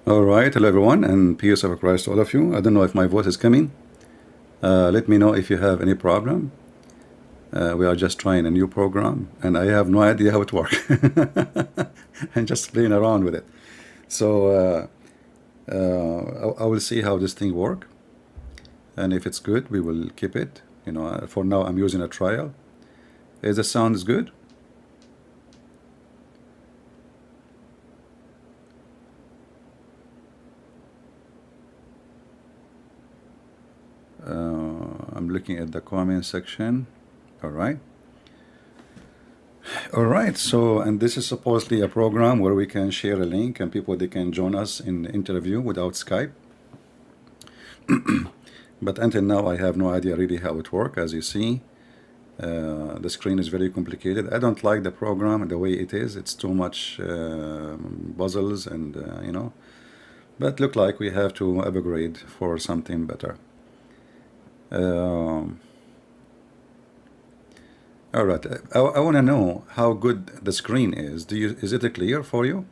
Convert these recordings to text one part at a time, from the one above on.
All right, hello everyone, and peace of Christ to all of you. I don't know if my voice is coming. Let me know if you have any problem. We are just trying a new program, and I have no idea how it works. And just playing around with it. So I will see how this thing works, and if it's good, we will keep it. For now, I'm using a trial. Is the sound good? I'm looking at the comment section. All right. All right. So, and this is supposedly a program where we can share a link and people, they can join us in the interview without Skype. But until now, I have no idea really how it works. As you see, the screen is very complicated. I don't like the program the way it is. It's too much puzzles and, but look like we have to upgrade for something better. All right. I want to know how good the screen is. Is it clear for you?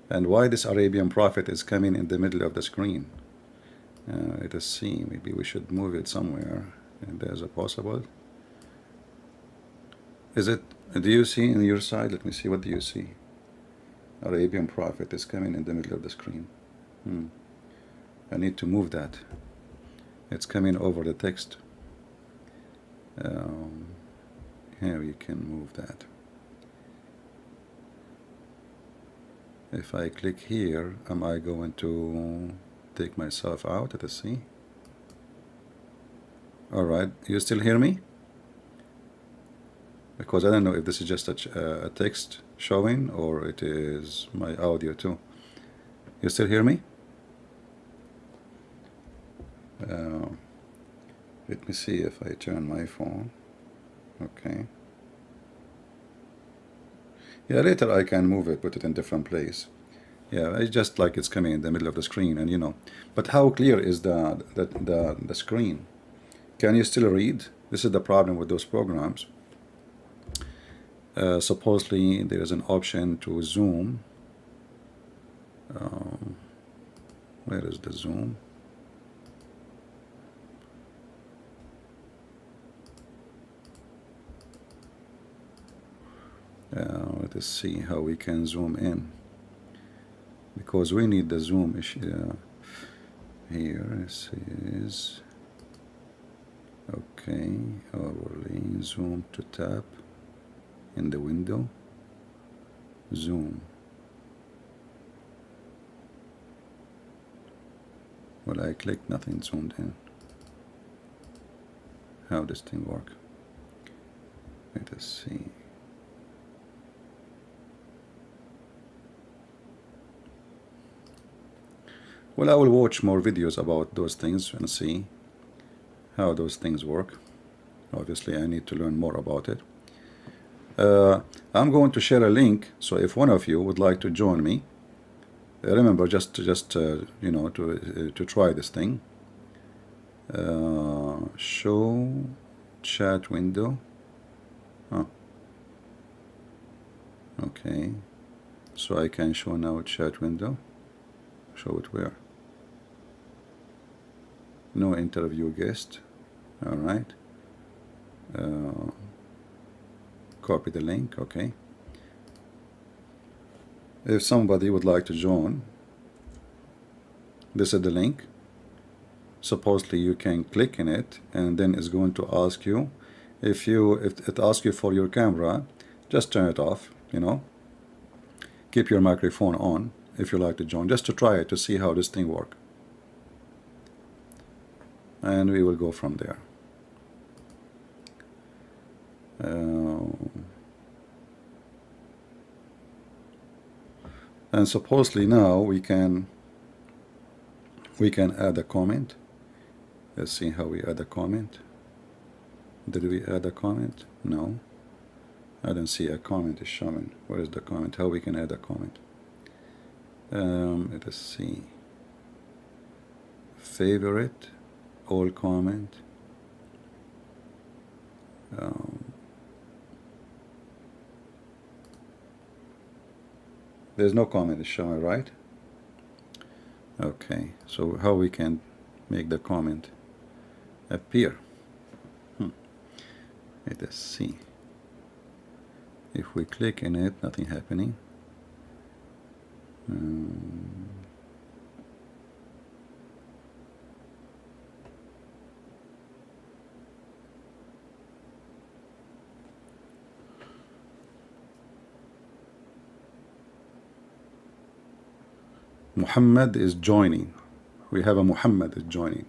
And why this Arabian prophet is coming in the middle of the screen? Let us see. Maybe we should move it somewhere. And there's a possible. Is it? Do you see on your side? Let me see. What do you see? Arabian prophet is coming in the middle of the screen. I need to move that. It's coming over the text. Here you can move that. If I click here, am I going to take myself out? Let us see. All right, you still hear me? Because I don't know if this is just a text showing or it is my audio too. You still hear me? Let me see if I turn my phone. Okay. Yeah, later I can move it, put it in different place. Yeah, it's just like it's coming in the middle of the screen, and But how clear is the screen? Can you still read? This is the problem with those programs. Supposedly there is an option to zoom. Where is the zoom? Let us see how we can zoom in, because we need the zoom issue. Here it is. Okay, overlay, zoom to tap in the window, zoom. Well, I clicked, nothing zoomed in. How does this thing work? Let us see. Well, I will watch more videos about those things and see how those things work. Obviously, I need to learn more about it. I'm going to share a link, so if one of you would like to join me, remember just to try this thing. Show chat window. Oh. Okay, so I can show now chat window. Show it where? No interview guest. All right. Copy the link. Okay. If somebody would like to join, this is the link. Supposedly you can click in it, and then it's going to ask you if it asks you for your camera, just turn it off. Keep your microphone on if you like to join, just to try it to see how this thing works. And we will go from there. And supposedly now we can add a comment. Let's see how we add a comment. Did we add a comment? No, I don't see a comment is showing. Where is the comment? How we can add a comment? Let us see. Favorite, all comment. There's no comment is showing, right? Okay, so how we can make the comment appear? Let us see. If we click in it, nothing happening. Muhammad is joining. We have a Muhammad is joining.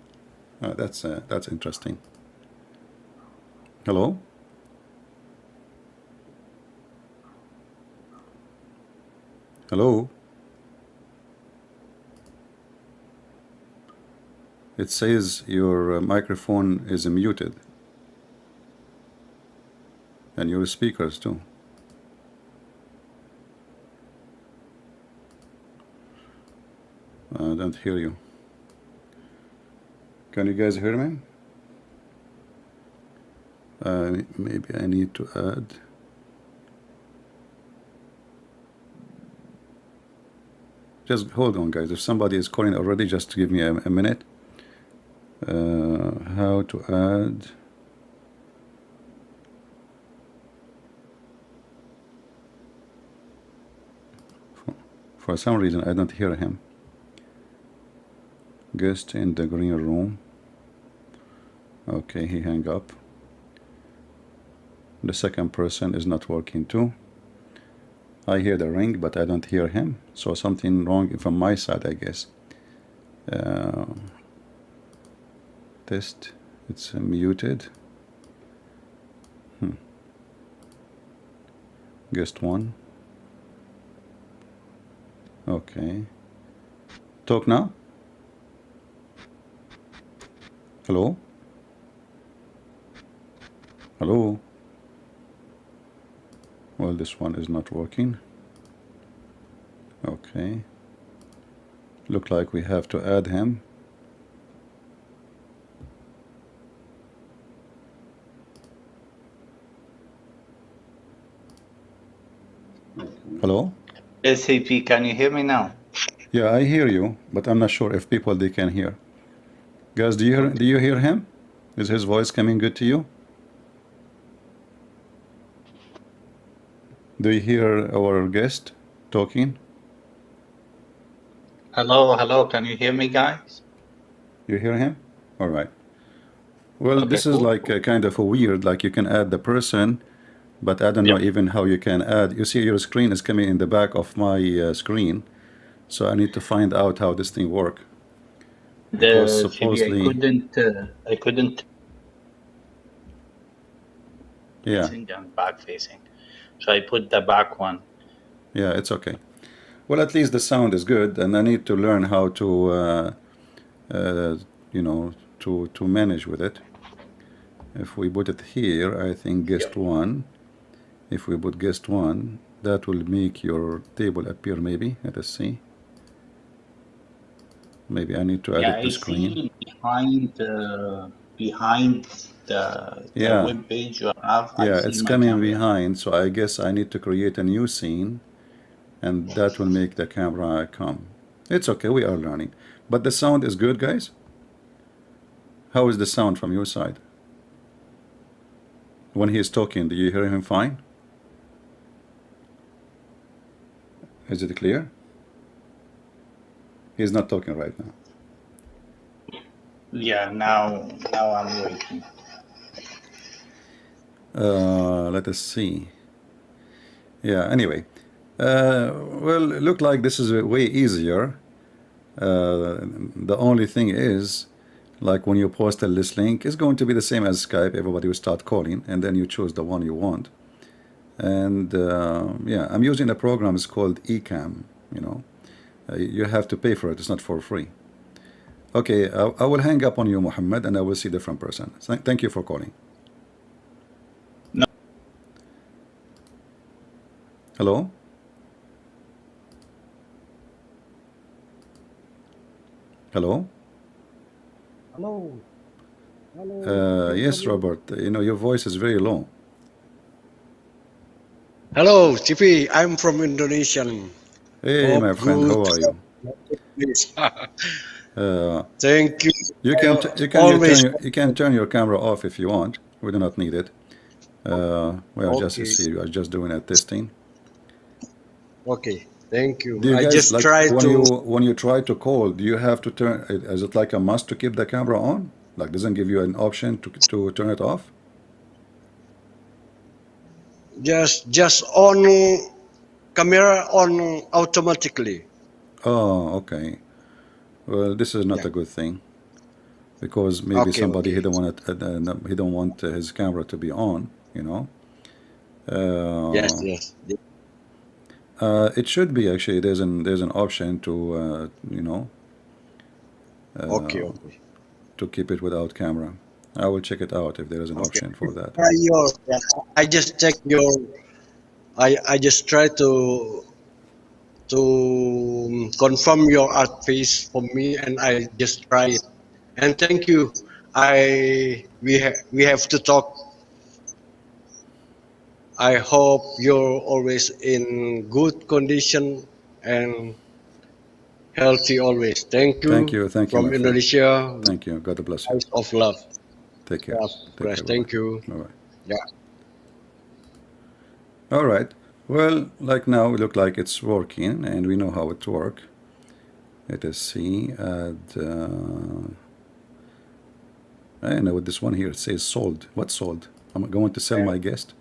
That's interesting. Hello? Hello? It says your microphone is muted. And your speakers too. I don't hear you. Can you guys hear me? Maybe I need to add. Just hold on, guys. If somebody is calling already, just give me a minute. How to add. For some reason, I don't hear him. Guest in the green room. Okay, he hung up. The second person is not working too. I hear the ring, but I don't hear him. So something wrong from my side, I guess. Test. It's muted. Guest one. Okay. Talk now. Hello? Hello? Well, this one is not working. Okay. Look like we have to add him. Hello? SAP, can you hear me now? Yeah, I hear you, but I'm not sure if people they can hear. Guys, do you hear him? Is his voice coming good to you? Do you hear our guest talking? Hello, hello. Can you hear me, guys? You hear him? All right. Well, Okay, this is cool. like kind of a weird, like you can add the person, but I don't know even how you can add. You see your screen is coming in the back of my screen, so I need to find out how this thing works. Because supposedly, I couldn't. yeah, Facing and back facing. So I put the back one. yeah, it's okay. Well, at least the sound is good, and I need to learn how to, you know, to manage with it. If we put it here, I think guest one. If we put guest one, that will make your table appear. Maybe let us see. Maybe I need to edit the screen. See behind the web page you have. Yeah, it's coming behind, so I guess I need to create a new scene, and that will make the camera come. It's okay, we are learning. But the sound is good, guys? How is the sound from your side? When he is talking, do you hear him fine? Is it clear? He's not talking right now. Yeah, now I'm waiting. Let us see. Yeah, anyway. Well, it looked like this is way easier. The only thing is, like when you post a list link, it's going to be the same as Skype. Everybody will start calling, and then you choose the one you want. And yeah, I'm using a program. It's called Ecamm. You know, you have to pay for it. It's not for free. Okay, I will hang up on you, Muhammad, and I will see a different person. Thank you for calling. No. Hello? Hello? Hello? Yes, Robert. You know, your voice is very low. Hello, TP. I'm from Indonesia. Hey, my friend, how are you? please. Uh, Thank you. you I can always. you can turn your camera off if you want. We do not need it. We are just Okay. we are just doing a testing. Okay. Thank you. Do you I guys just like try to. when you try to call? Do you have to turn? Is it like a must to keep the camera on? Like doesn't give you an option to turn it off? Just on camera on automatically. Oh, okay. Well, this is not Yeah. a good thing because maybe Okay. somebody he Okay. don't want it, he don't want his camera to be on. You know. Yes. Uh, Yes. it should be actually. There's an option to Okay. uh, Okay. to keep it without camera. I will check it out if there is an Okay. option for that. Try your. Yeah, I just check your. I just try to confirm your art piece for me, and I just try it. And thank you. We have to talk. I hope you're always in good condition and healthy always. Thank you Thank you, my from friend. Indonesia, Thank you. God bless you. House of Love. Take care. Love, Take care. Christ. Bye bye. Thank you. Bye bye. Yeah. All right. Well, like now, it look like it's working, and we know how it works. Let us see. I know with this one here it says sold. What sold? I'm going to sell my guest.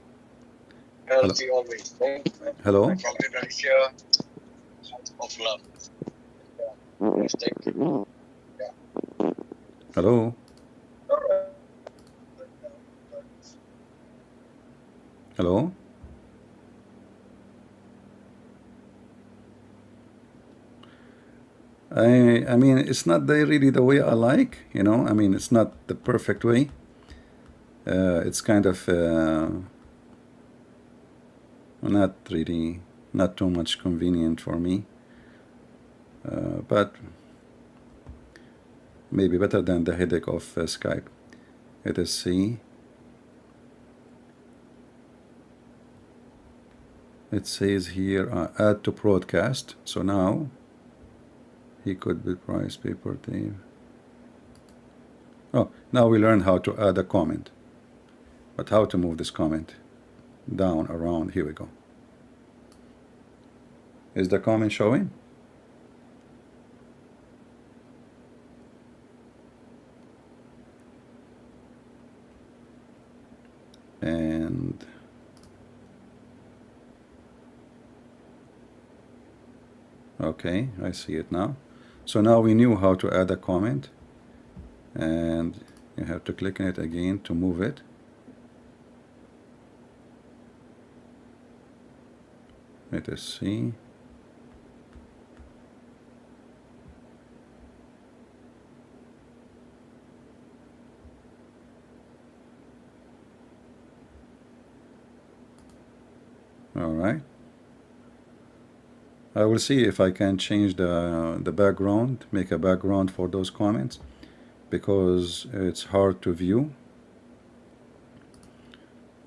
Hello. Healthy always. Thank you Hello. from Indonesia, House of Love. Yes, thank you. Hello. Hello. I mean, it's not really the way I like. I mean, it's not the perfect way. It's kind of not really, not too much convenient for me. But maybe better than the headache of Skype. Let us see. It says here add to broadcast. So now he could be price paper tape. Oh, now we learn how to add a comment. But how to move this comment down, around. Here we go. Is the comment showing? And okay, I see it now. So now we knew how to add a comment, and you have to click on it again to move it. Let us see. All right. I will see if I can change the background, make a background for those comments, because it's hard to view.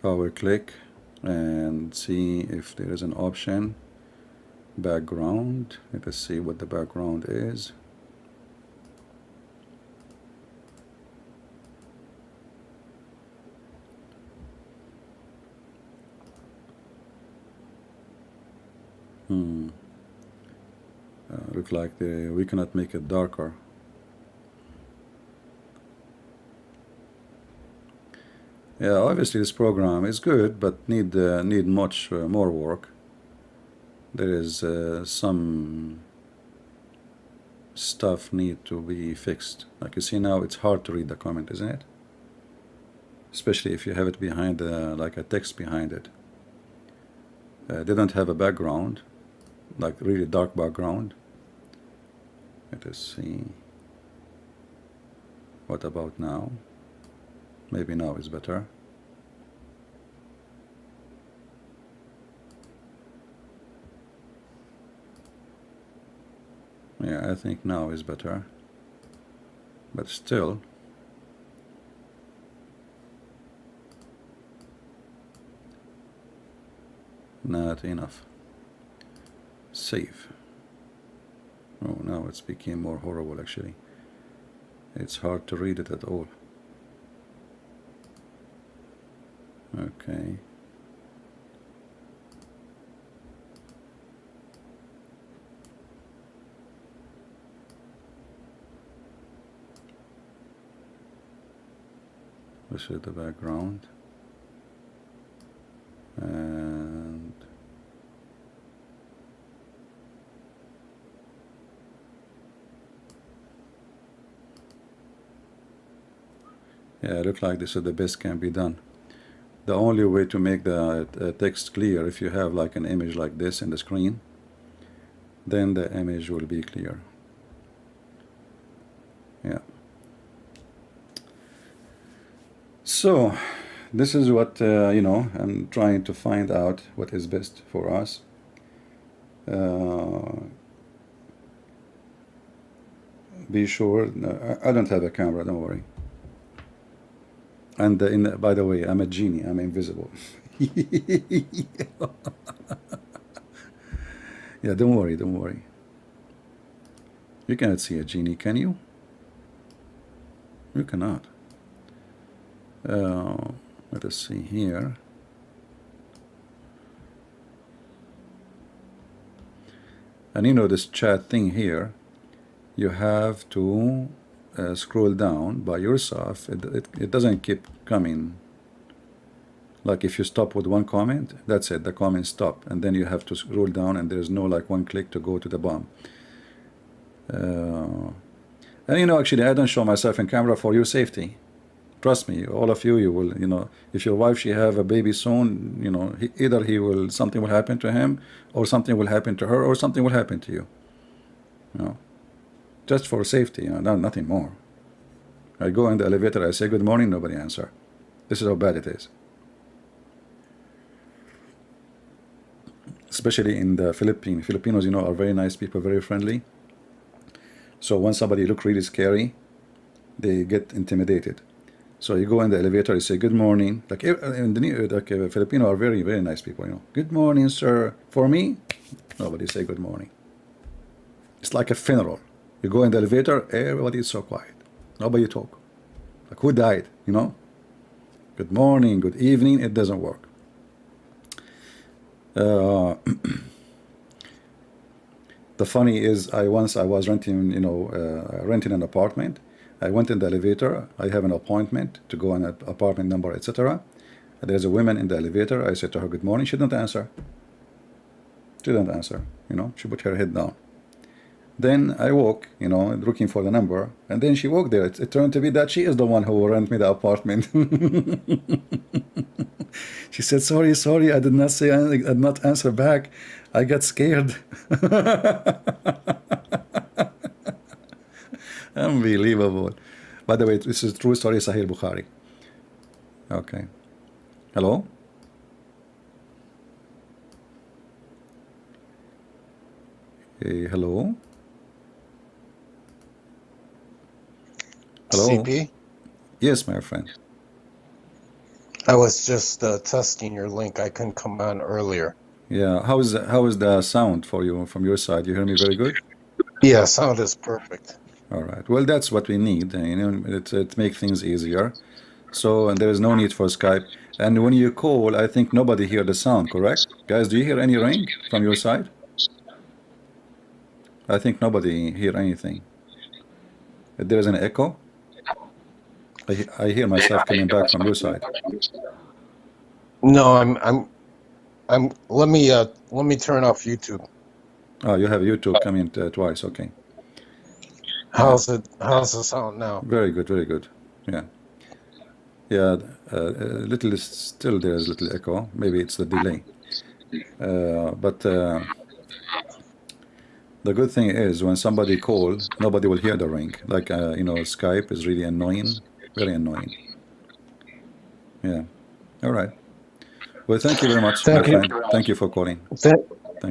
Power click and see if there is an option. Background. Let us see what the background is. Look like we cannot make it darker. Yeah, obviously this program is good, but need much more work. There is some stuff need to be fixed. Like you see now, it's hard to read the comment, isn't it? Especially if you have it behind like a text behind it. They don't have a background, like really dark background. Let us see. What about now? Maybe now is better. Yeah, I think now is better. But still, not enough. Save. Oh, now it's became more horrible actually. It's hard to read it at all. Okay. This is the background. And yeah, it looks like this is the best can be done. The only way to make the text clear, if you have like an image like this in the screen, then the image will be clear. Yeah. So this is what you know, I'm trying to find out what is best for us. Be sure, no, I don't have a camera, don't worry. And by the way, I'm a genie, I'm invisible. Yeah, don't worry, don't worry. You cannot see a genie, can you? You cannot. Let us see here. And you know this chat thing here, you have to scroll down by yourself. It doesn't keep coming. Like if you stop with one comment, that's it, the comment stop, and then you have to scroll down, and there's no like one click to go to the bottom. And you know, actually I don't show myself in camera for your safety. Trust me, all of you, you will, you know, if your wife, she have a baby soon, you know, either something will happen to him, or something will happen to her, or something will happen to you. You know, just for safety, you know, nothing more. I go in the elevator, I say good morning, nobody answer. This is how bad it is. Especially in the Philippines. Filipinos, you know, are very nice people, very friendly. So when somebody look really scary, they get intimidated. So you go in the elevator, you say good morning. Like Filipino are very, very nice people, you know. Good morning, sir. For me, nobody say good morning. It's like a funeral. You go in the elevator, everybody is so quiet. Nobody talk. Like who died, you know? Good morning, good evening, it doesn't work. The funny is, once I was renting, you know, renting an apartment. I went in the elevator. I have an appointment to go on an apartment number, etc. There's a woman in the elevator. I said to her, good morning. She didn't answer. She didn't answer. You know, she put her head down. Then I walk, you know, looking for the number, and then she walked there. It turned to be that she is the one who will rent me the apartment. She said, sorry, I did not say anything, I did not answer back. I got scared. Unbelievable. By the way, this is a true story, Sahih Bukhari. Okay. Hello? Hey, hello? Hello? CP? Yes, my friend. I was just testing your link. I couldn't come on earlier. Yeah, how is the sound for you from your side? You hear me very good? Yeah, sound is perfect. All right. Well, that's what we need. You know, it makes things easier. So, and there is no need for Skype. And when you call, I think nobody hear the sound, correct? Guys, do you hear any ring from your side? I think nobody hear anything. There is an echo. I hear myself coming back from your side. No, let me turn off YouTube. Oh, you have YouTube coming twice. Okay. How's the sound now? Very good, very good. Yeah. Yeah, little still there is little echo. Maybe it's the delay. But the good thing is when somebody calls, nobody will hear the ring. Like you know, Skype is really annoying, very annoying. Yeah. All right. Well, thank you very much, my friend. Thank you for calling. Thank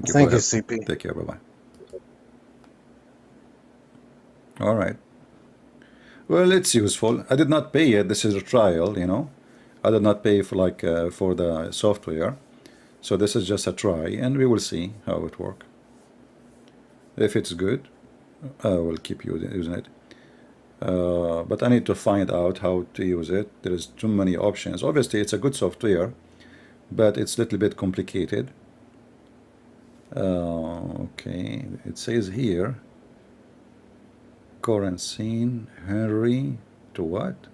you. Thank you, CP. Take care. Bye bye. All right. Well, it's useful. I did not pay it. This is a trial, you know. I did not pay for for the software. So this is just a try, and we will see how it works. If it's good, I will keep using it. But I need to find out how to use it. There is too many options. Obviously, it's a good software, but it's a little bit complicated. Okay, it says here, Corancine Henry to what?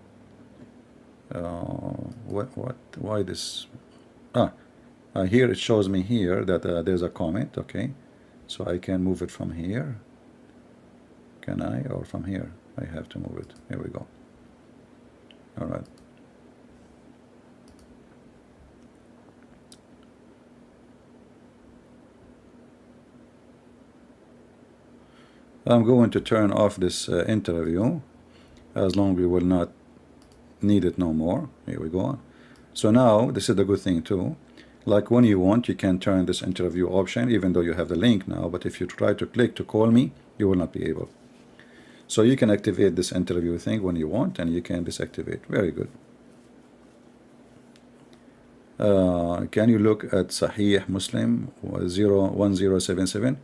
Why this? Here it shows me here that there's a comment. Okay, so I can move it from here. Can I? Or from here? I have to move it. Here we go. All right. I'm going to turn off this interview as long as we will not need it no more. Here we go. So now this is the good thing too. Like when you want, you can turn this interview option even though you have the link now, but if you try to click to call me, you will not be able. So you can activate this interview thing when you want, and you can disactivate. Very good. Can you look at Sahih Muslim 1077?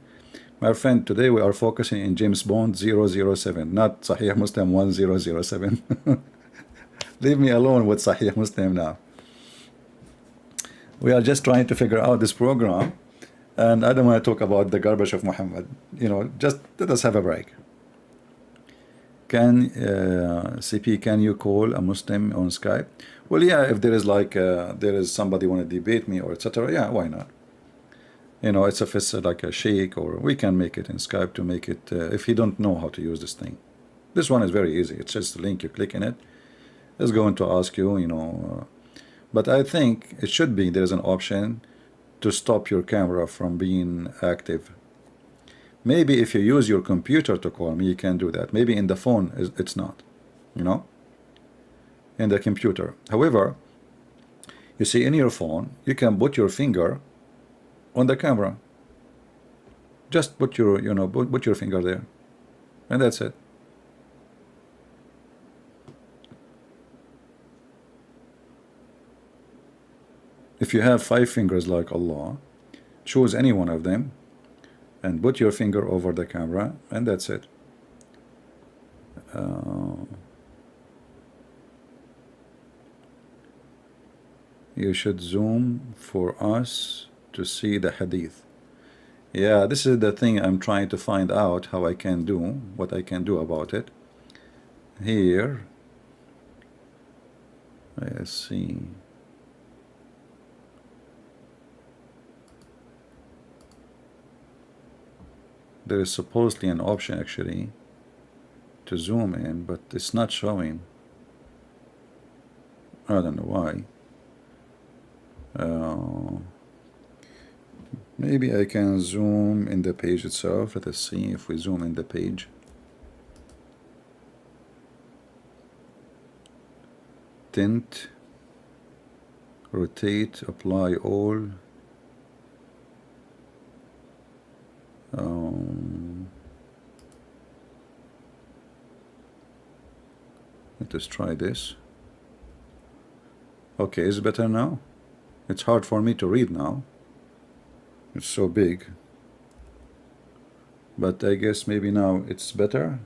My friend, today we are focusing in James Bond 007, not Sahih Muslim 1007. Leave me alone with Sahih Muslim now. We are just trying to figure out this program, and I don't want to talk about the garbage of Muhammad. You know, just let us have a break. Can CP, can you call a Muslim on Skype? Well, yeah, if there is like there is somebody want to debate me or etc. Yeah, why not? You know, if it's like a sheikh, or we can make it in Skype to make it if you don't know how to use this thing. This one is very easy. It's just a link, you click in it. It's going to ask you, you know, but I think it should be there's an option to stop your camera from being active. Maybe if you use your computer to call me, you can do that. Maybe in the phone it's not, you know, in the computer. However, you see, in your phone you can put your finger on the camera. Just put your, you know, put your finger there, and that's it. If you have 5 fingers like Allah, choose any one of them and put your finger over the camera, and that's it. You should zoom for us to see the hadith. Yeah, this is the thing I'm trying to find out how I can do, what I can do about it. Here, let's see. There is supposedly an option actually to zoom in, but it's not showing. I don't know why. Maybe I can zoom in the page itself. Let us see if we zoom in the page. Tint, rotate, apply all. Let us try this. Okay, is it better now? It's hard for me to read now. It's so big. But I guess maybe now it's better.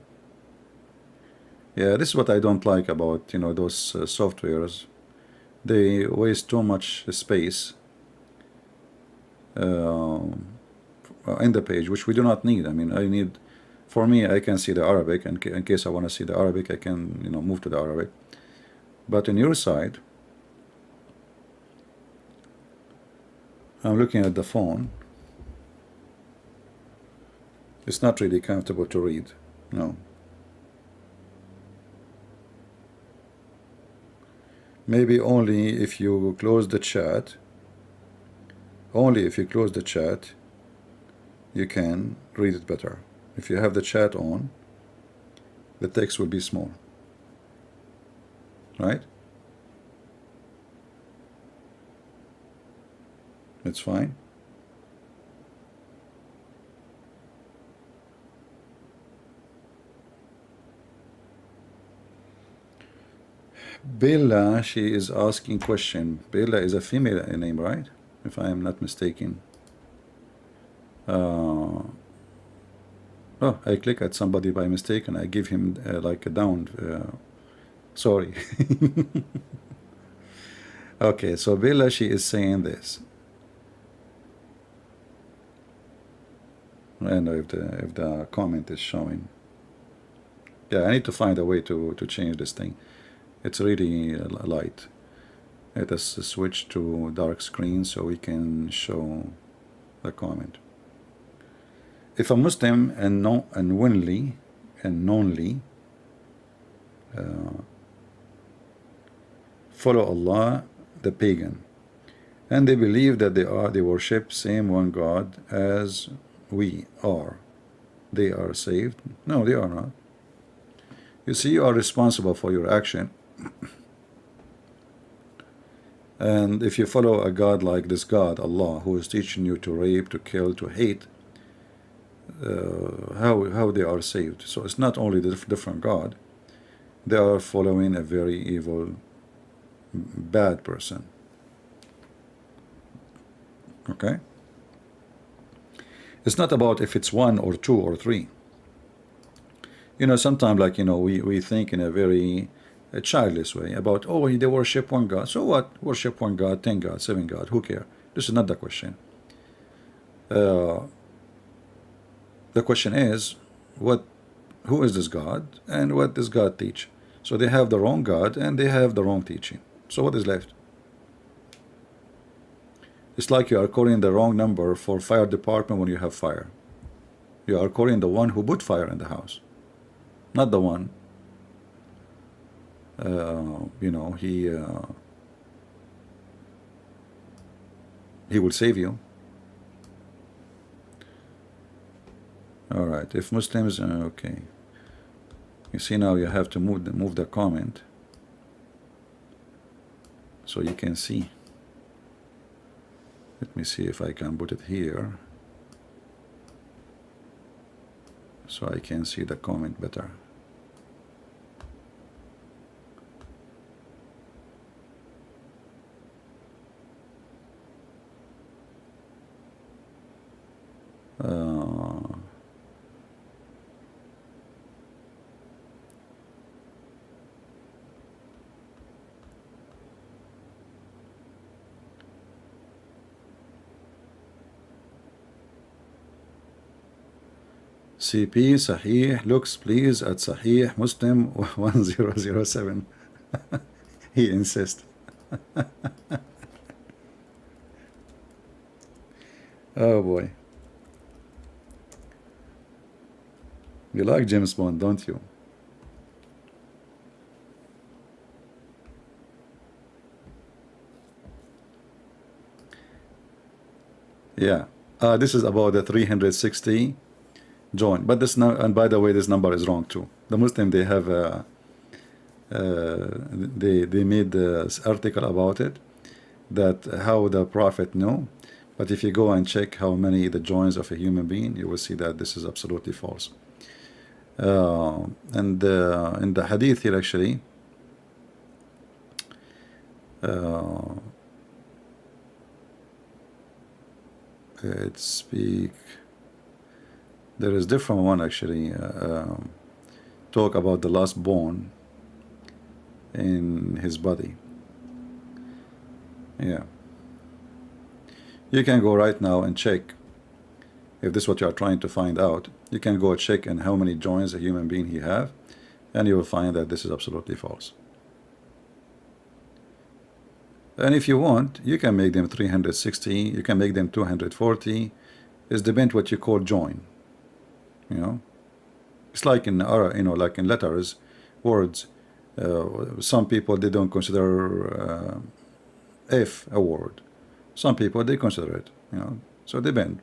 Yeah, this is what I don't like about, you know, those softwares. They waste too much space in the page, which we do not need. I mean, I need, for me, I can see the Arabic, and in case I want to see the Arabic, I can, you know, move to the Arabic. But on your side, I'm looking at the phone. It's not really comfortable to read. No. Maybe only if you close the chat. Only if you close the chat, you can read it better. If you have the chat on, the text will be small. Right? It's fine. Bella, she is asking question. Bella is a female name, right? If I am not mistaken. Oh, I click at somebody by mistake and I give him like a down. Sorry. Okay, so Bella, she is saying this. I don't know if the comment is showing. Yeah, I need to find a way to change this thing. It's really light. Let us switch to dark screen so we can show the comment. If a Muslim and knowingly follow Allah, the pagan, and they believe that they worship same one God as we are, they are saved? No, they are not. You see, you are responsible for your action. And if you follow a God like this God, Allah, who is teaching you to rape, to kill, to hate, how they are saved? So it's not only the different God, they are following a very evil, bad person. Okay? It's not about if it's one or two or three. You know, sometimes, like, you know, we think in a very childless way about, oh, they worship one God. So what? Worship one God, 10 God, 7 God, who cares? This is not the question. The question is, who is this God and what does God teach? So they have the wrong God and they have the wrong teaching. So what is left? It's like you are calling the wrong number for fire department when you have fire. You are calling the one who put fire in the house, not the one. You know, he will save you. All right. If Muslims, okay. You see, now you have to move the comment so you can see. Let me see if I can put it here so I can see the comment better. CP Sahih looks please at Sahih Muslim 1007. He insists. Oh boy. You like James Bond, don't you? Yeah. This is about the 360 join, but this now, and by the way, this number is wrong too. The Muslim, they have they made this article about it, that how the Prophet knew. But if you go and check how many the joins of a human being, you will see that this is absolutely false. And in the Hadith here, actually, it speak. There is different one actually. Talk about the last bone in his body. Yeah. You can go right now and check if this is what you are trying to find out. You can go check and how many joints a human being he have, and you will find that this is absolutely false. And if you want, you can make them 360, you can make them 240. It depends what you call join. You know, it's like in like in letters, words. Some people, they don't consider F a word. Some people, they consider it. You know, so they bend.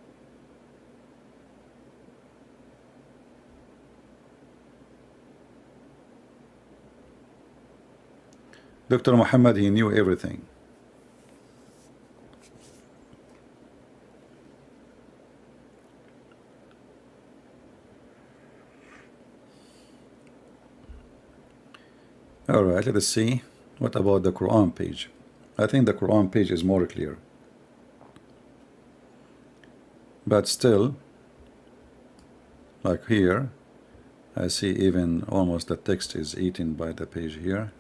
Dr. Muhammad, he knew everything. All right, let us see. What about the Quran page? I think the Quran page is more clear. But still, Like here, I see even almost the text is eaten by the page here.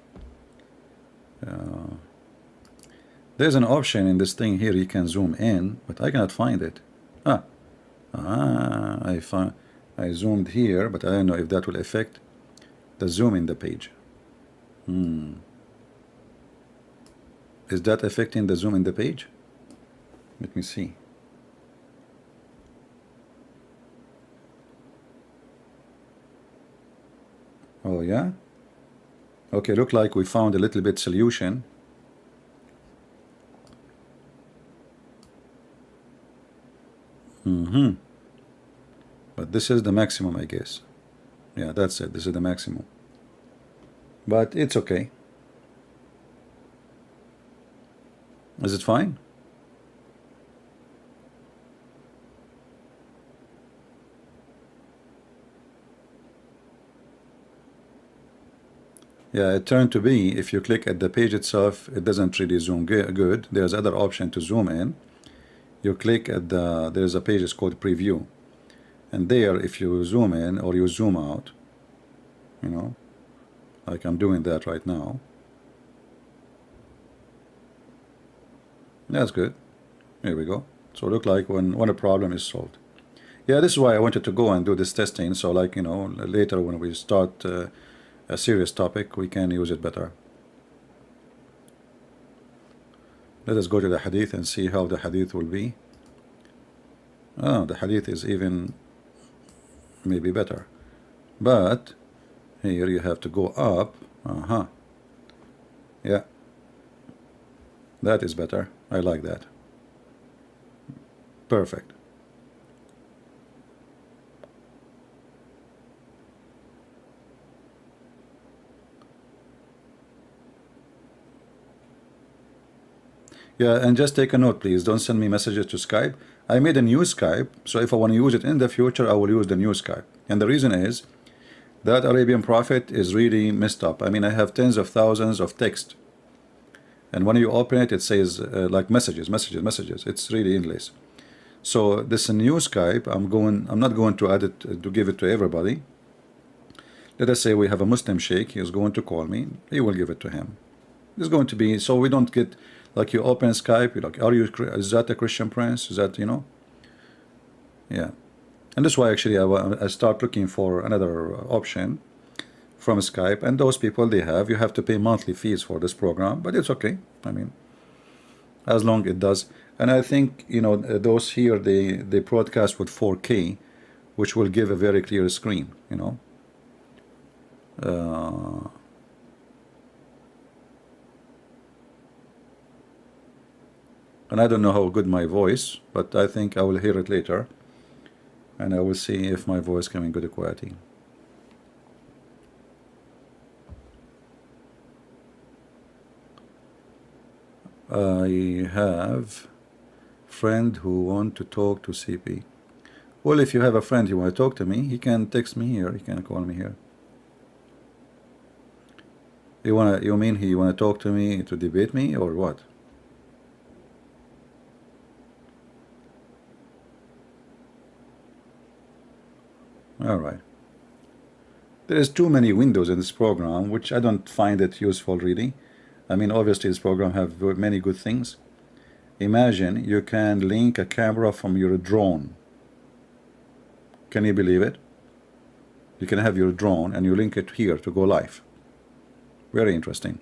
There's an option in this thing here, you can zoom in, but I cannot find it. I zoomed here, but I don't know if that will affect the zoom in the page. Is that affecting the zoom in the page? Let me see. Oh yeah? Okay, look like we found a little bit solution. But this is the maximum, I guess. Yeah, that's it. This is the maximum. But it's okay. Is it fine? Yeah, it turned to be, if you click at the page itself, it doesn't really zoom good. There's other option to zoom in. You click at there's a page, it's called preview. And there, if you zoom in or you zoom out, you know, like I'm doing that right now. That's good. Here we go. So look like when a problem is solved. Yeah, this is why I wanted to go and do this testing. So like, you know, later when we start a serious topic, we can use it better. Let us go to the hadith and see how the hadith will be. Oh, the hadith is even maybe better. But here you have to go up. Yeah. That is better. I like that. Perfect. Yeah, and just take a note, please. Don't send me messages to Skype. I made a new Skype, so if I want to use it in the future, I will use the new Skype. And the reason is that Arabian prophet is really messed up. I mean, I have tens of thousands of text. And when you open it, it says like messages. It's really endless. So this new Skype, I'm not going to add it to give it to everybody. Let us say we have a Muslim sheikh. He is going to call me. He will give it to him. It's going to be, so we don't get, like you open Skype, you're like, is that a Christian prince? Is that, you know? Yeah. And that's why actually I start looking for another option from Skype. And those people you have to pay monthly fees for this program, but it's okay. I mean, as long it does. And I think, you know, those here, they broadcast with 4K, which will give a very clear screen, you know. And I don't know how good my voice, but I think I will hear it later, and I will see if my voice coming good quality. I have friend who want to talk to CP. Well, if you have a friend who want to talk to me, he can text me here. He can call me here. You mean he want to talk to me to debate me or what? All right. There is too many windows in this program, which I don't find it useful really. I mean, obviously this program have many good things. Imagine you can link a camera from your drone. Can you believe it? You can have your drone and you link it here to go live. Very interesting.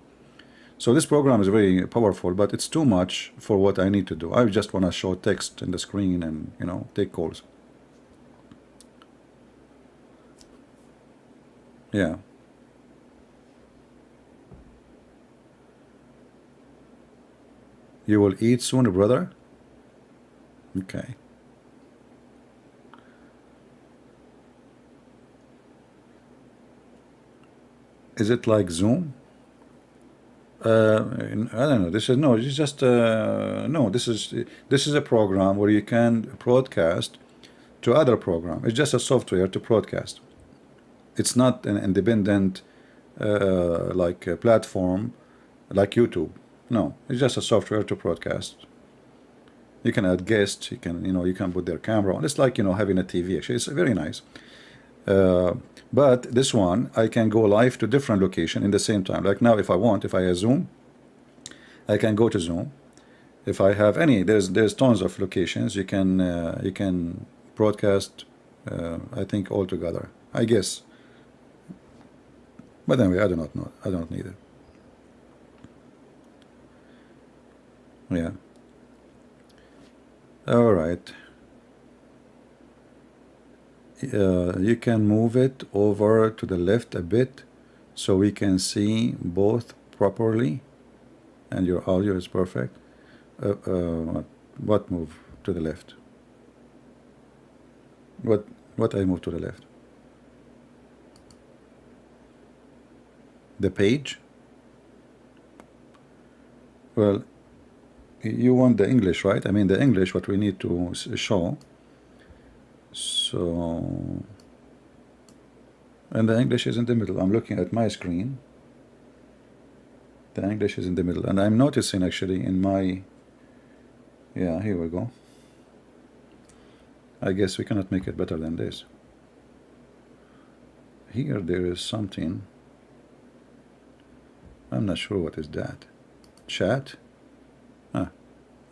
So this program is very powerful, but it's too much for what I need to do. I just want to show text in the screen and, you know, take calls. Yeah. You will eat soon, brother? Okay. Is it like Zoom? I don't know. This is no. It's just no. This is a program where you can broadcast to other program. It's just a software to broadcast. It's not an independent like a platform like YouTube. No, it's just a software to broadcast. You can add guests. You can, you know, you can put their camera on. It's like, you know, having a TV. Actually, it's very nice. But this one I can go live to different location in the same time. Like now, if I want, if I have Zoom, I can go to Zoom. If I have any, there's tons of locations you can broadcast. I think all together, I guess. But anyway, I do not know. I don't need it. Yeah. All right. You can move it over to the left a bit so we can see both properly, and your audio is perfect. What move to the left? What I move to the left? The page? Well, you want the English, right? I mean the English, what we need to show. So, and the English is in the middle. I'm looking at my screen. The English is in the middle, and I'm noticing actually in my, yeah, here we go. I guess we cannot make it better than this. Here there is something. I'm not sure what is that. Chat?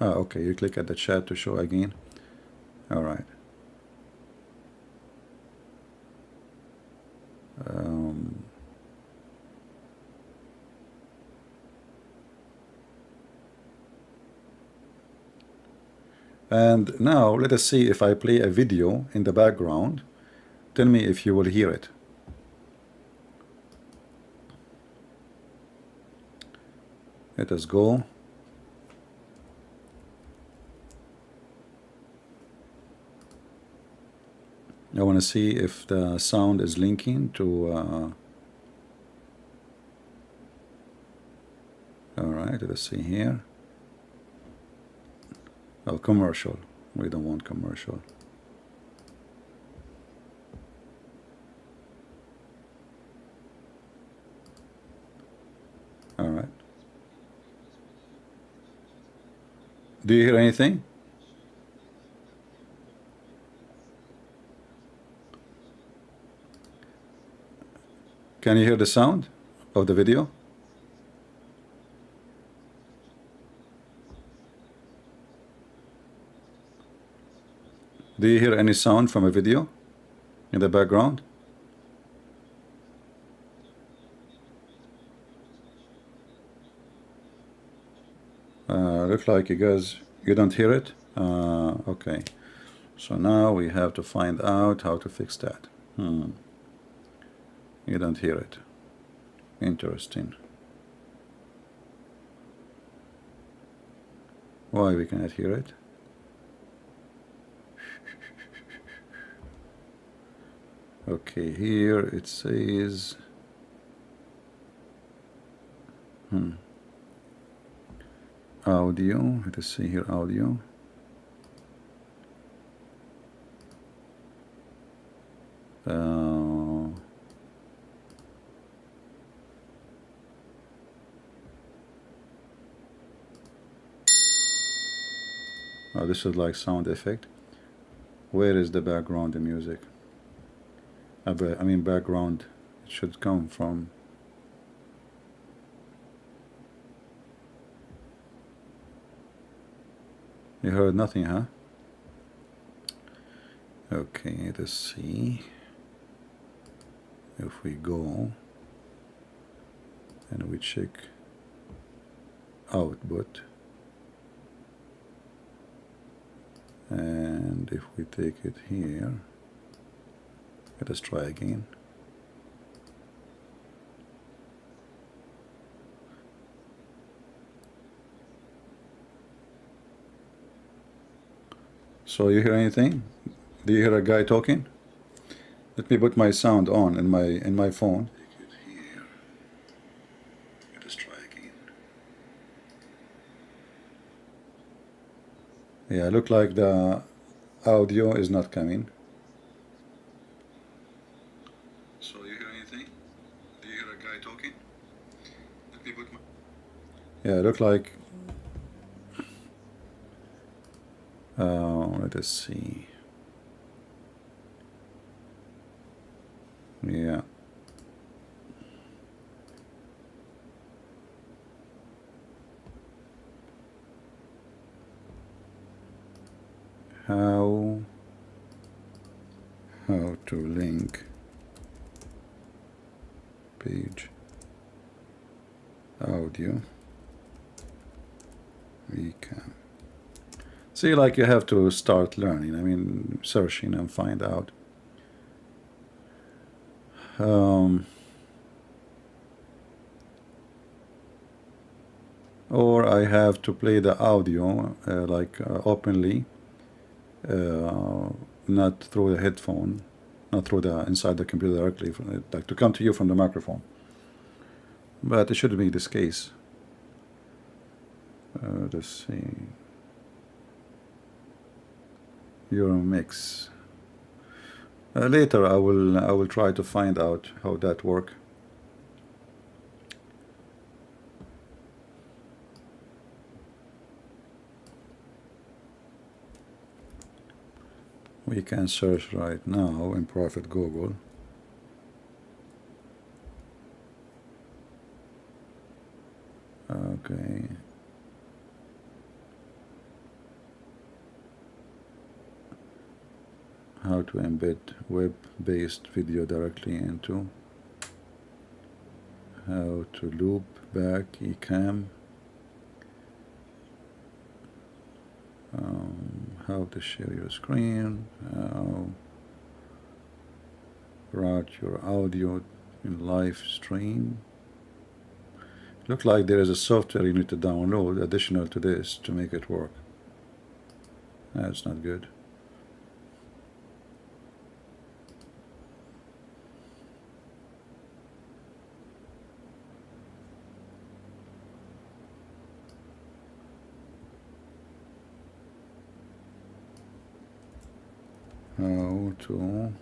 Okay, you click at the chat to show again. All right. And now let us see if I play a video in the background. Tell me if you will hear it. Let us go. I want to see if the sound is linking to all right, let us see here. Oh, commercial. We don't want commercial. All right. Do you hear anything? Can you hear the sound of the video? Do you hear any sound from a video in the background? Looks like you don't hear it. Okay, so now we have to find out how to fix that. You don't hear it. Interesting. Why we cannot hear it? Okay, here it says audio. Let us see here, audio. Oh, this is like sound effect. Where is the background, the music? I mean background, it should come from. You heard nothing, huh? Okay, let's see. If we go and we check output, and if we take it here, let us try again. So you hear anything? Do you hear a guy talking? Let me put my sound on in my phone. Take it here. Let us try again. Yeah, look like the audio is not coming. So you hear anything? Do you hear a guy talking? Let me put my. Yeah, look like. Let us see. Yeah. How to link page audio we can see, like, you have to start learning. I mean, searching and find out. Or I have to play the audio openly, not through the headphone, not through the inside the computer directly, like to come to you from the microphone. But it shouldn't be this case. Let's see. Your mix. Later I will try to find out how that works. We can search right now in Prophet Google. Okay. How to embed web-based video directly into. How to loop back eCam. How to share your screen. How route your audio in live stream. Look like there is a software you need to download additional to this to make it work. That's not good. How to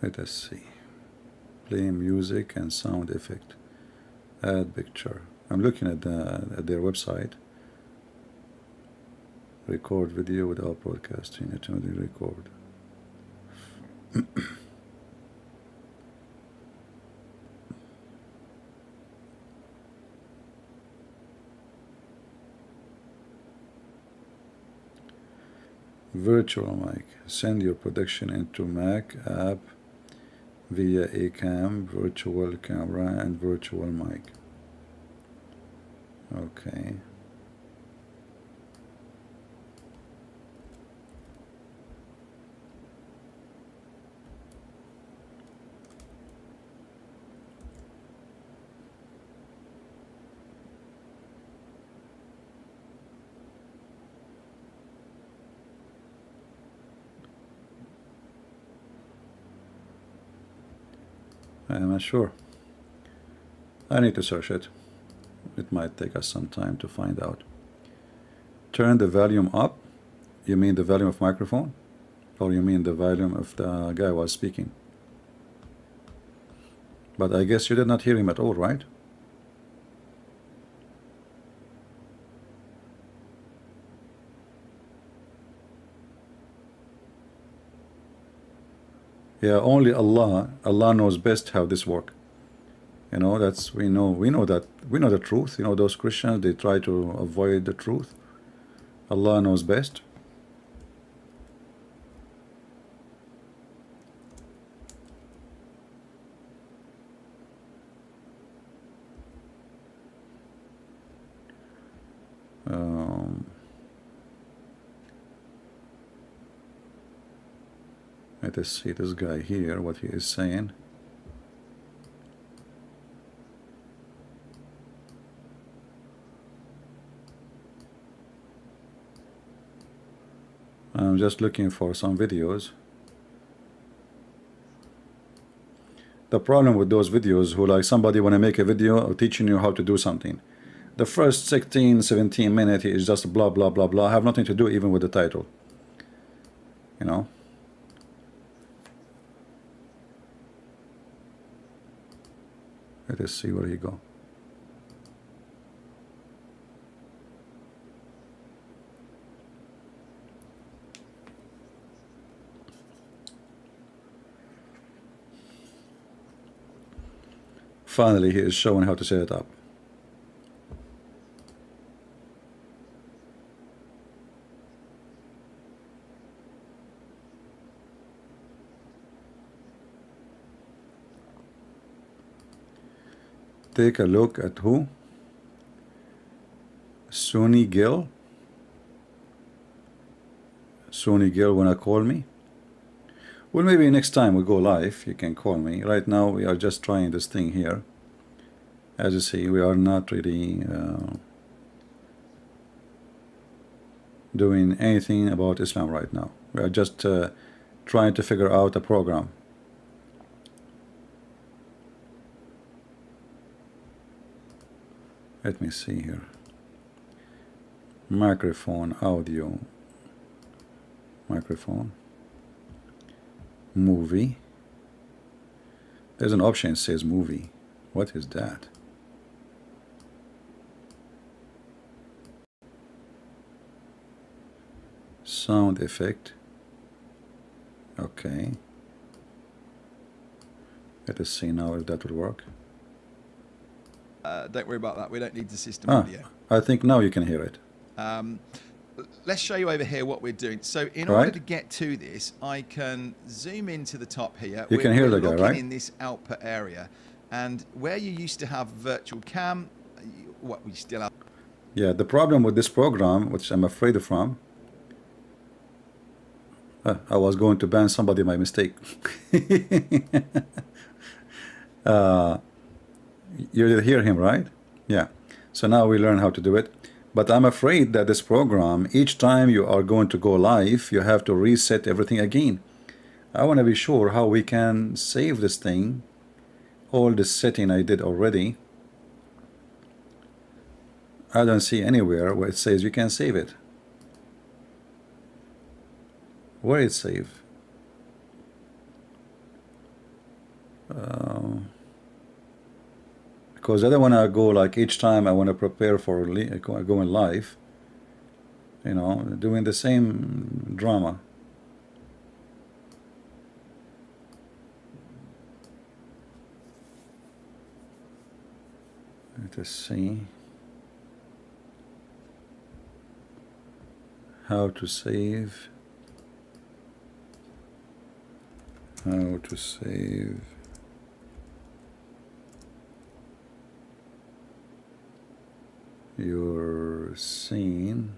let us see. Play music and sound effect. Add picture. I'm looking at their website. Record video without broadcasting. Automatically record. Virtual mic. Send your production into Mac app via eCam, virtual camera, and virtual mic. Okay. I'm not sure. I need to search it. It might take us some time to find out. Turn the volume up. You mean the volume of microphone? Or you mean the volume of the guy who was speaking? But I guess you did not hear him at all, right? Yeah, only Allah knows best how this works. You know, that's we know the truth. You know, those Christians, they try to avoid the truth. Allah knows best. Let us see this guy here, what he is saying. I'm just looking for some videos. The problem with those videos, who like somebody want to make a video teaching you how to do something. The first 16, 17 minutes is just blah, blah, blah, blah. Have nothing to do even with the title. You know? Let us see where he go. Finally, he is showing how to set it up. Take a look at who? Sonny Gill. Sonny Gill wanna call me? Well, maybe next time we go live, you can call me. Right now, we are just trying this thing here. As you see, we are not really doing anything about Islam right now. We are just trying to figure out a program. Let me see here. Microphone, audio, microphone, movie. There's an option that says movie. What is that? Sound effect. Okay. Let us see now if that will work. Don't worry about that. We don't need the system audio. I think now you can hear it. Let's show you over here what we're doing. So in order to get to this, I can zoom into the top here. You can hear the guy, right? In this output area, and where you used to have virtual cam, what we still have. Yeah, the problem with this program, which I'm afraid from, I was going to ban somebody by mistake. You did hear him, right? Yeah. So now we learn how to do it. But I'm afraid that this program, each time you are going to go live, you have to reset everything again. I want to be sure how we can save this thing. All this setting I did already. I don't see anywhere where it says you can save it. Where is save? Because I don't want to go like each time I want to prepare for going live, you know, doing the same drama. Let us see how to save. How to save your scene.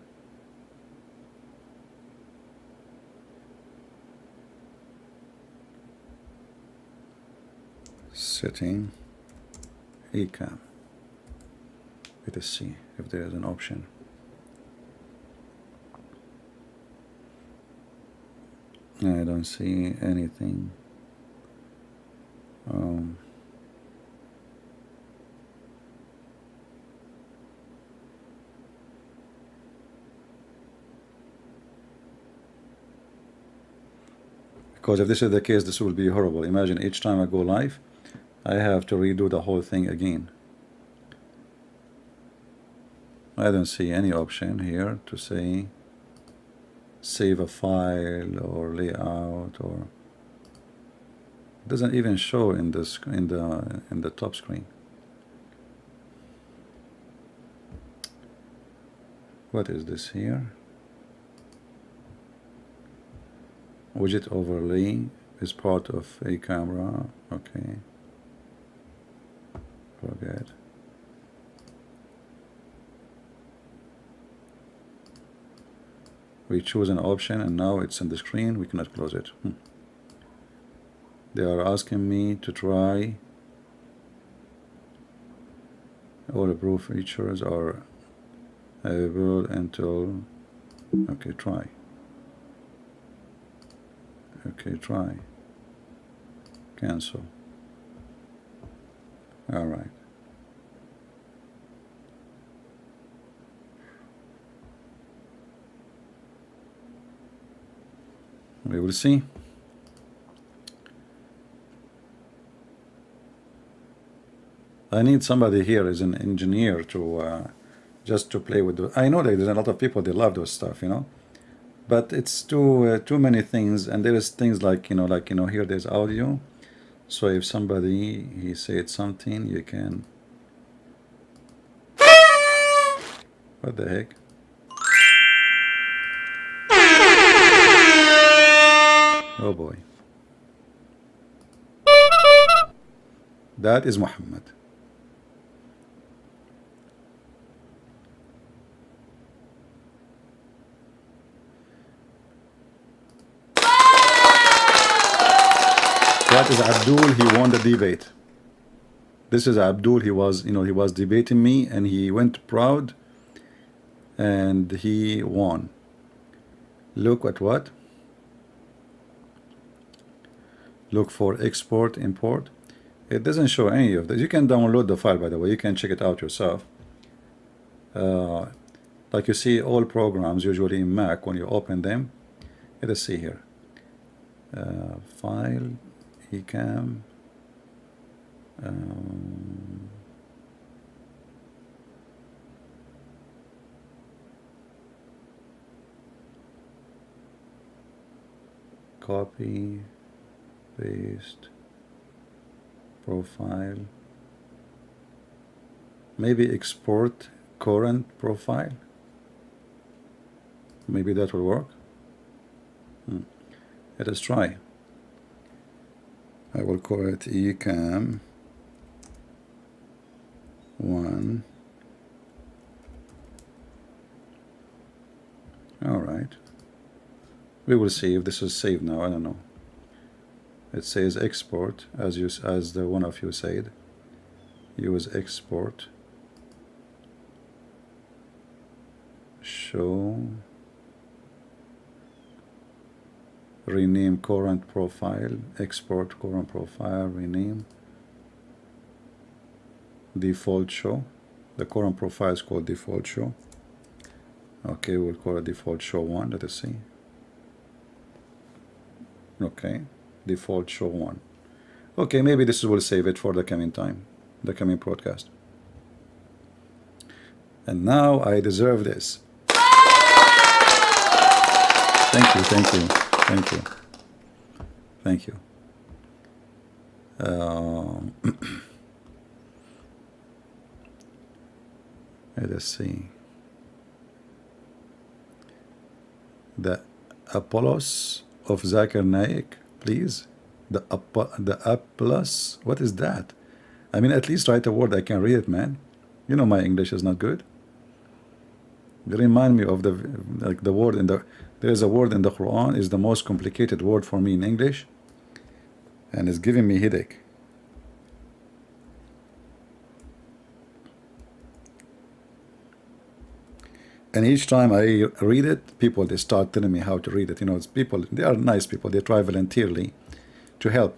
Setting eCam. Let us see if there is an option. I don't see anything. Because if this is the case, this will be horrible. Imagine each time I go live, I have to redo the whole thing again. I don't see any option here to say save a file or layout, or it doesn't even show in the in the top screen. What is this here? Widget overlay is part of a camera. Okay. Forget. We choose an option and now it's on the screen. We cannot close it. They are asking me to try. All approved features are available until. Okay, try. Okay, try. Cancel. All right. We will see. I need somebody here as an engineer to just to play with I know that there's a lot of people, they love those stuff, you know, but it's too many things, and there is things like, you know, here there's audio, so if somebody he said something, you can, what the heck? Oh boy. That is Muhammad. That is Abdul, he won the debate. This is Abdul, he was, you know, he was debating me and he went proud and he won. Look at what? Look for export, import. It doesn't show any of this. You can download the file, by the way. You can check it out yourself. Like you see all programs usually in Mac, when you open them, let us see here. File, eCam, copy, paste, profile, maybe export current profile, maybe that will work. Let us try. I will call it eCam 1. All right, we will see if this is saved now. I don't know. It says export, as the one of you said. Use export. Show. Rename current profile. Export current profile. Rename. Default show. The current profile is called default show. Okay, we'll call it default show 1. Let us see. Okay. Default show 1. Okay, maybe this will save it for the coming time, the coming broadcast. And now I deserve this. Thank you, thank you, thank you, thank you. Let us see. The Apollos of Zakir Naik. Please, the Apollos, what is that? I mean, at least write a word I can read it, man. You know my English is not good. They remind me of the word in the, there is a word in the Quran is the most complicated word for me in English, and it's giving me headache. And each time I read it, people, they start telling me how to read it. You know, it's people, they are nice people. They try voluntarily to help.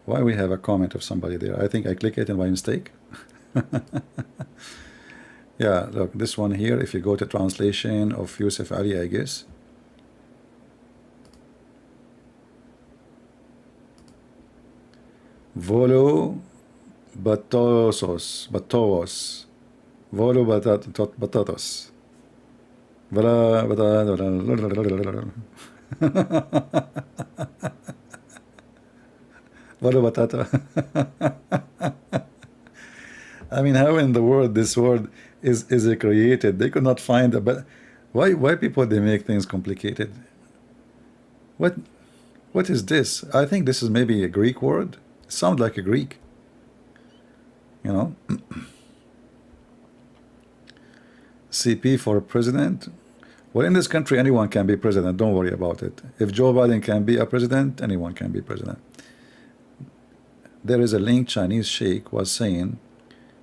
Why we have a comment of somebody there? I think I click it by mistake. Yeah, look, this one here, if you go to translation of Yusuf Ali, I guess. Volo batos. Volo batatos. Volo batata. I mean, how in the world this word is created? They could not find a but why people they make things complicated? What is this? I think this is maybe a Greek word. It sounds like a Greek. You know. CP for president. Well, in this country, anyone can be president. Don't worry about it. If Joe Biden can be a president, anyone can be president. There is a link. Chinese sheikh was saying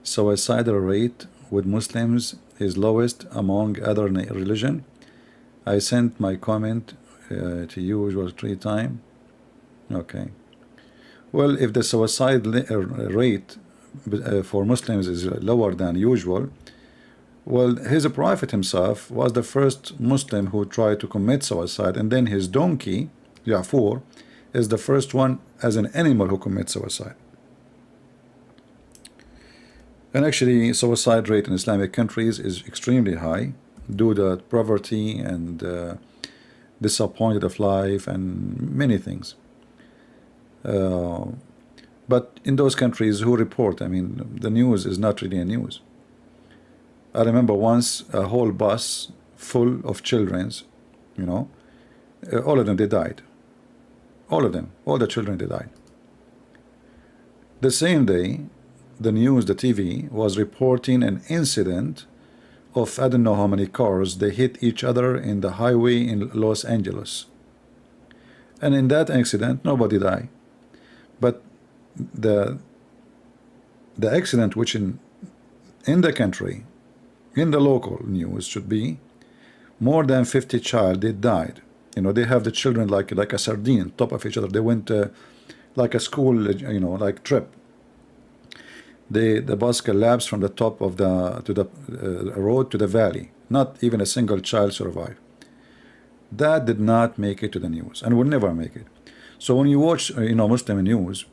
suicidal rate with Muslims is lowest among other religion. I sent my comment to you. It was 3 times. Okay. Well, if the suicide rate for Muslims is lower than usual, well, his prophet himself was the first Muslim who tried to commit suicide, and then his donkey, Ya'fur, is the first one as an animal who commits suicide. And actually, suicide rate in Islamic countries is extremely high due to poverty and disappointed of life and many things. But in those countries who report, I mean, the news is not really a news. I remember once a whole bus full of children's, you know, all of them, they died. All of them, all the children, they died. The same day, the news, the TV, was reporting an incident of I don't know how many cars, they hit each other in the highway in Los Angeles. And in that accident, nobody died. But the accident which in the country, in the local news should be more than 50 child, they died. You know, they have the children like a sardine top of each other. They went like a school, you know, like trip. The bus collapsed from the top of the road to the valley. Not even a single child survived. That did not make it to the news and will never make it. So when you watch, you know, Muslim news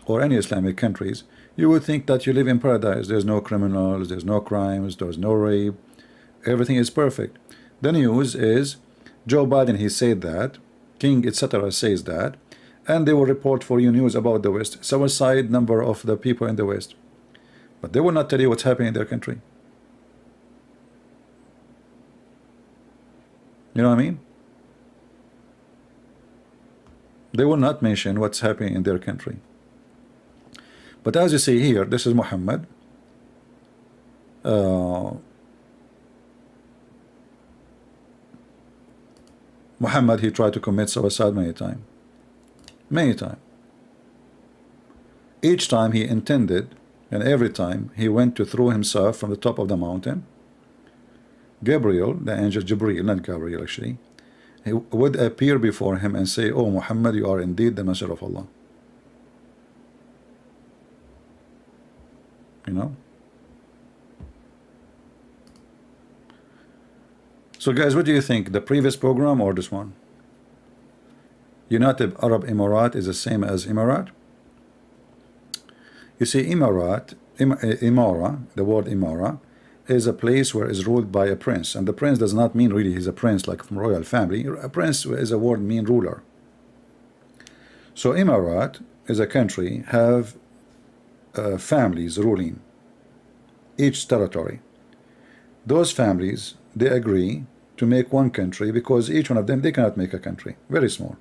or any Islamic countries, you would think that you live in paradise. There's no criminals, there's no crimes, there's no rape, everything is perfect. The news is Joe Biden, he said that, King, etc. says that, and they will report for you news about the West, suicide number of the people in the West, but they will not tell you what's happening in their country. You know what I mean? They will not mention what's happening in their country. But as you see here, this is Muhammad. Muhammad, he tried to commit suicide many times. Many times. Each time he intended, and every time he went to throw himself from the top of the mountain, Gabriel, the angel Jibreel, not Gabriel actually, he would appear before him and say, "Oh Muhammad, you are indeed the Messenger of Allah." You know? So guys, what do you think? The previous program or this one? United Arab Emirates is the same as Emirat? You see, Emirat, Imara, the word Imara, is a place where is ruled by a prince, and the prince does not mean really he's a prince like from royal family. A prince is a word mean ruler. So Emirat is a country have families ruling each territory. Those families, they agree to make one country because each one of them, they cannot make a country, very small.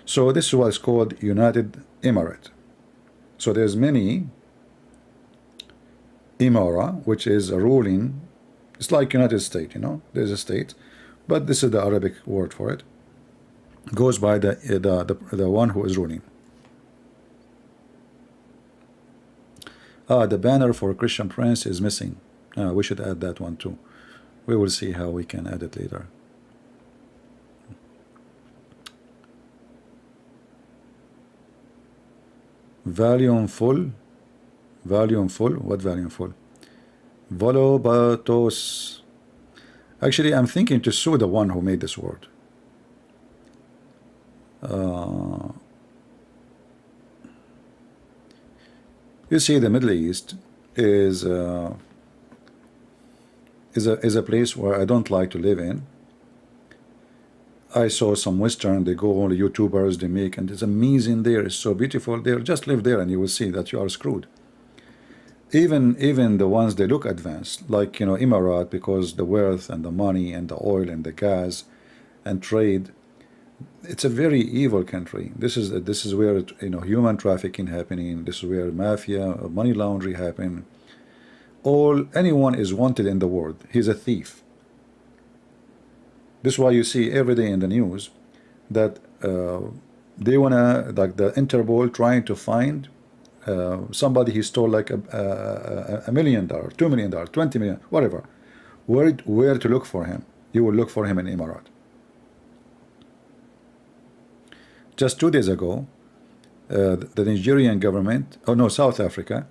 So this is what's called United Emirate. So there's many Imara, which is a ruling, it's like United States, you know, there's a state, but this is the Arabic word for it. Goes by the one who is ruling. The banner for Christian Prince is missing. We should add that one too. We will see how we can add it later. Volume full. Volume full. What volume full? Volobatos. Actually, I'm thinking to sue the one who made this word. You see, the Middle East is a place where I don't like to live in. I saw some Western, they go, all the YouTubers they make, and it's amazing there, it's so beautiful there. Just live there and you will see that you are screwed. Even the ones they look advanced, like, you know, Emirat, because the wealth and the money and the oil and the gas and trade, it's a very evil country. This is where, you know, human trafficking happening. This is where mafia, money laundering happen. Anyone is wanted in the world. He's a thief. This is why you see every day in the news that they wanna, like the Interpol trying to find somebody he stole like $1 million, $2 million, 20 million, whatever. Where to look for him? You will look for him in Emirat. Just 2 days ago, the Nigerian government, oh no, South Africa,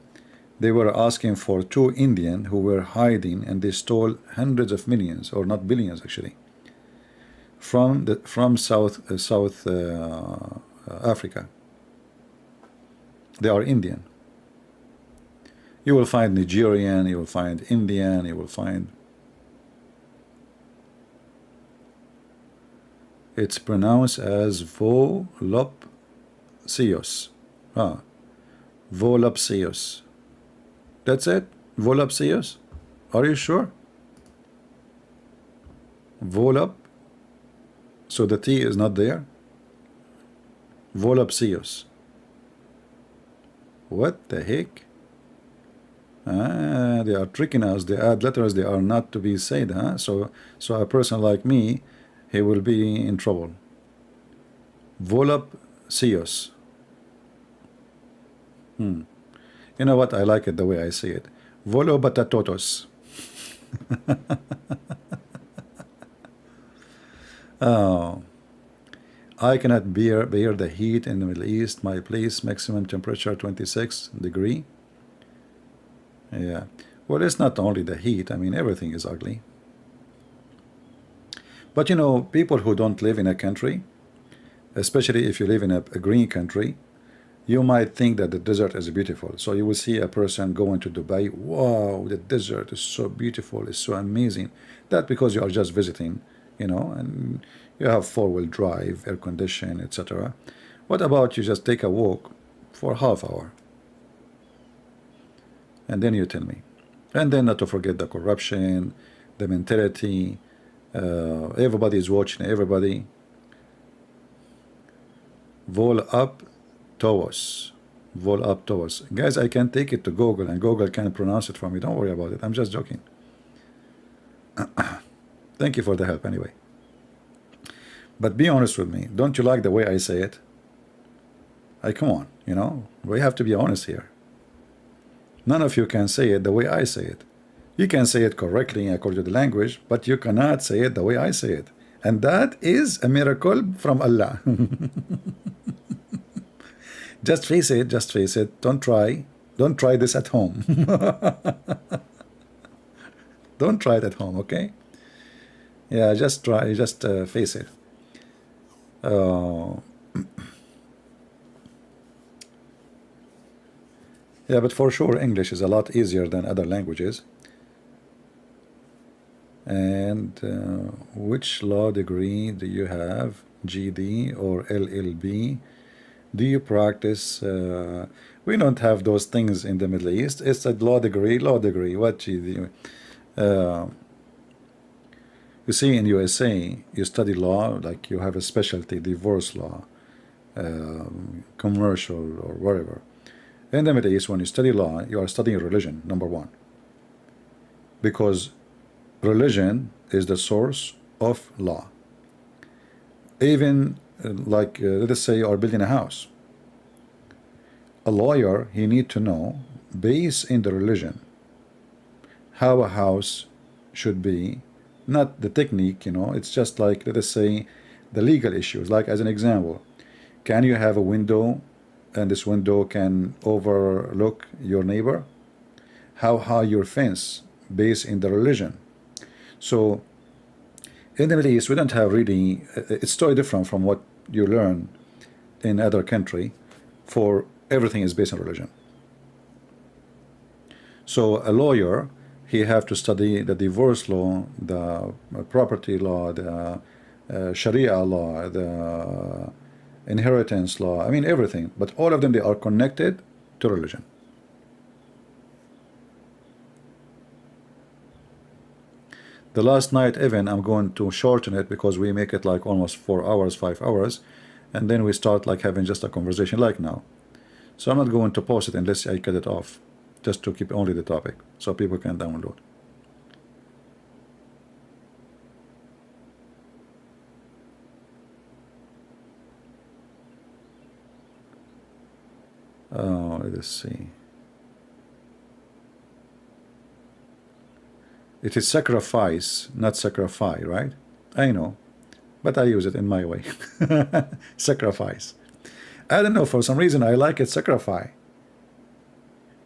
they were asking for 2 Indian who were hiding, and they stole hundreds of millions, or not billions actually, from South Africa. They are Indian. You will find Nigerian, you will find Indian, you will find. It's pronounced as volupcious. Ah, volupcious. That's it? Volupcious? Are you sure? Volup. So the T is not there? Volupcious. What the heck? Ah, they are tricking us. They add letters they are not to be said, huh? So a person like me, he will be in trouble. Volupcious. You know what? I like it the way I say it. Volobatatos. Oh, I cannot bear the heat in the Middle East. My place maximum temperature 26 degree. Yeah. Well, it's not only the heat. I mean, everything is ugly. But you know, people who don't live in a country, especially if you live in a green country, you might think that the desert is beautiful. So you will see a person going to Dubai. Wow, the desert is so beautiful. It's so amazing. That because you are just visiting, you know, and you have four-wheel drive, air condition, etc. What about you just take a walk for half hour? And then you tell me. And then not to forget the corruption, the mentality. Everybody is watching everybody. Vol up towards. Vol up towards. Guys, I can take it to Google and Google can pronounce it for me. Don't worry about it. I'm just joking. Thank you for the help anyway. But be honest with me. Don't you like the way I say it? Come on, you know, we have to be honest here. None of you can say it the way I say it. You can say it correctly according to the language, but you cannot say it the way I say it. And that is a miracle from Allah. Just face it, just face it. Don't try this at home. Don't try it at home, okay? Yeah, just try, just face it. Yeah, but for sure English is a lot easier than other languages. And which law degree do you have? GD or LLB? Do you practice? We don't have those things in the Middle East. It's a law degree. What GD? You see, in USA, you study law, like you have a specialty, divorce law, commercial, or whatever. In the Middle East, when you study law, you are studying religion, number one. Because religion is the source of law. Even like, let us say you are building a house. A lawyer, he need to know, based in the religion, how a house should be, not the technique, you know, it's just like, let us say, the legal issues. Like as an example, can you have a window and this window can overlook your neighbor? How high your fence, based in the religion. So in the Middle East, we don't have really, it's totally different from what you learn in other country. For everything is based on religion. So a lawyer, he have to study the divorce law, the property law, the Sharia law, the inheritance law, I mean everything, but all of them, they are connected to religion. The last night even, I'm going to shorten it because we make it like almost 4 hours, 5 hours, and then we start like having just a conversation like now. So I'm not going to post it unless I cut it off, just to keep only the topic so people can download. Let us see. It is sacrifice, not sacrifice, right? I know, but I use it in my way. Sacrifice. I don't know, for some reason I like it, sacrifice.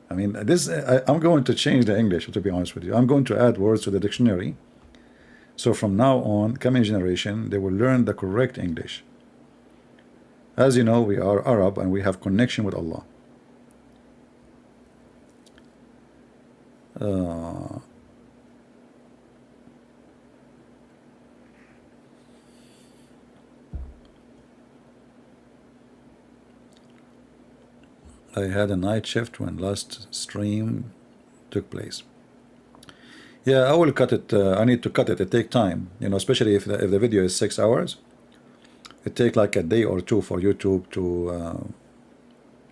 I mean, this I'm going to change the English, to be honest with you. I'm going to add words to the dictionary. So from now on, coming generation, they will learn the correct English. As you know, we are Arab and we have connection with Allah. I had a night shift when last stream took place. Yeah, I will cut it. I need to cut it. It take time, you know, especially if the video is 6 hours. It take like a day or two for YouTube to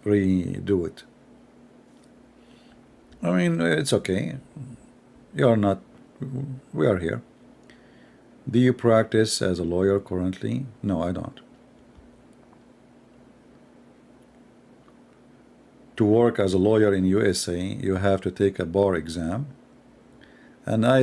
redo it. I mean, it's okay. You're not. We are here. Do you practice as a lawyer currently? No, I don't. To work as a lawyer in USA, you have to take a bar exam, and I